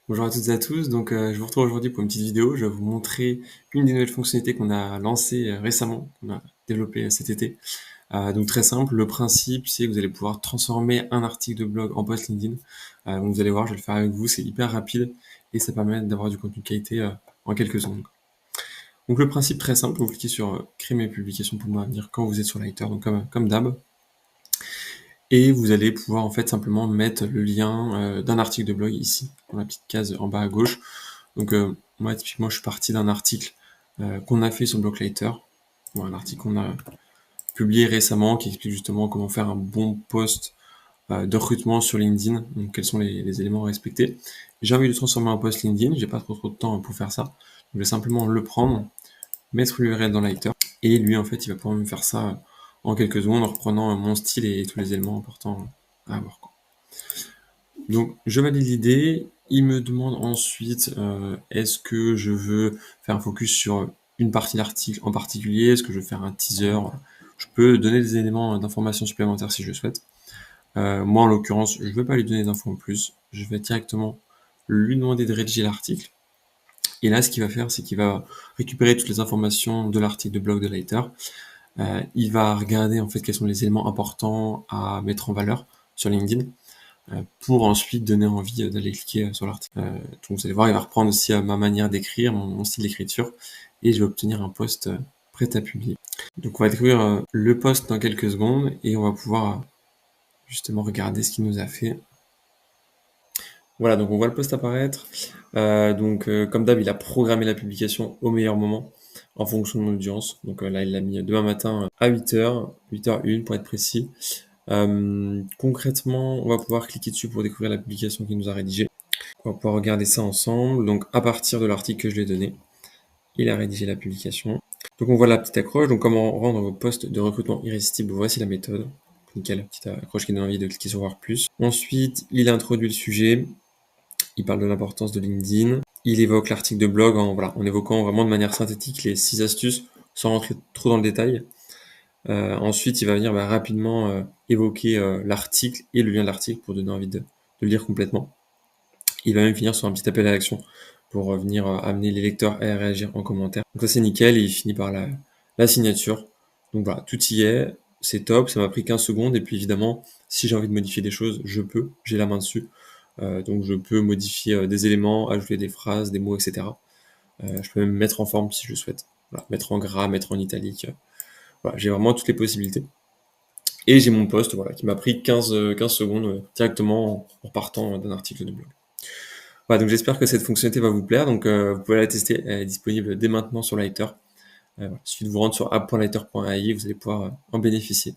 Bonjour à toutes et à tous, je vous retrouve aujourd'hui pour une petite vidéo. Je vais vous montrer une des nouvelles fonctionnalités qu'on a lancées récemment, qu'on a développé cet été. Donc très simple, le principe c'est que vous allez pouvoir transformer un article de blog en post LinkedIn. Donc vous allez voir, je vais le faire avec vous, c'est hyper rapide et ça permet d'avoir du contenu de qualité en quelques secondes. Donc le principe très simple, vous cliquez sur créer mes publications pour moi à venir quand vous êtes sur Lighter, donc comme d'hab. Et vous allez pouvoir en fait simplement mettre le lien d'un article de blog ici, dans la petite case en bas à gauche. Donc moi typiquement je suis parti d'un article qu'on a fait sur Blocklighter, un article qu'on a publié récemment qui explique justement comment faire un bon post de recrutement sur LinkedIn, donc quels sont les éléments à respecter. J'ai envie de transformer en post LinkedIn, j'ai pas trop de temps pour faire ça, donc je vais simplement le prendre, mettre l'URL dans Lighter, et lui en fait il va pouvoir me faire ça en quelques secondes en reprenant mon style et tous les éléments importants à avoir. Donc je valide l'idée, il me demande ensuite est-ce que je veux faire un focus sur une partie de l'article en particulier, est-ce que je veux faire un teaser, je peux donner des éléments d'information supplémentaires si je le souhaite. Moi en l'occurrence, je ne veux pas lui donner d'infos en plus, je vais directement lui demander de rédiger l'article. Et là ce qu'il va faire, c'est qu'il va récupérer toutes les informations de l'article de blog de Lighter. Il va regarder en fait quels sont les éléments importants à mettre en valeur sur LinkedIn pour ensuite donner envie d'aller cliquer sur l'article. Donc vous allez voir, il va reprendre aussi ma manière d'écrire, mon style d'écriture, et je vais obtenir un post prêt à publier. Donc on va découvrir le post dans quelques secondes, et on va pouvoir justement regarder ce qu'il nous a fait. Voilà, donc on voit le post apparaître. Comme d'hab, il a programmé la publication au meilleur moment, en fonction de mon audience. Donc là, il l'a mis demain matin à 8h, 8h01 pour être précis. Concrètement, on va pouvoir cliquer dessus pour découvrir la publication qu'il nous a rédigée. On va pouvoir regarder ça ensemble. Donc à partir de l'article que je lui ai donné, il a rédigé la publication. Donc on voit la petite accroche. Donc comment rendre vos postes de recrutement irrésistibles. Voici la méthode. Nickel, petite accroche qui donne envie de cliquer sur voir plus. Ensuite, il introduit le sujet. Il parle de l'importance de LinkedIn. Il évoque l'article de blog en évoquant vraiment de manière synthétique les 6 astuces sans rentrer trop dans le détail. Ensuite, il va venir rapidement évoquer l'article et le lien de l'article pour donner envie de le lire complètement. Il va même finir sur un petit appel à l'action pour venir amener les lecteurs à réagir en commentaire. Donc ça c'est nickel, et il finit par la signature. Donc voilà, tout y est, c'est top, ça m'a pris 15 secondes, et puis évidemment, si j'ai envie de modifier des choses, je peux, j'ai la main dessus. Donc je peux modifier des éléments, ajouter des phrases, des mots, etc. Je peux même mettre en forme si je le souhaite. Voilà, mettre en gras, mettre en italique. Voilà, j'ai vraiment toutes les possibilités. Et j'ai mon post qui m'a pris 15 secondes directement en partant d'un article de blog. Voilà, donc j'espère que cette fonctionnalité va vous plaire. Donc vous pouvez la tester, elle est disponible dès maintenant sur Lighter. Il suffit de vous rendre sur app.lighter.ai, vous allez pouvoir en bénéficier.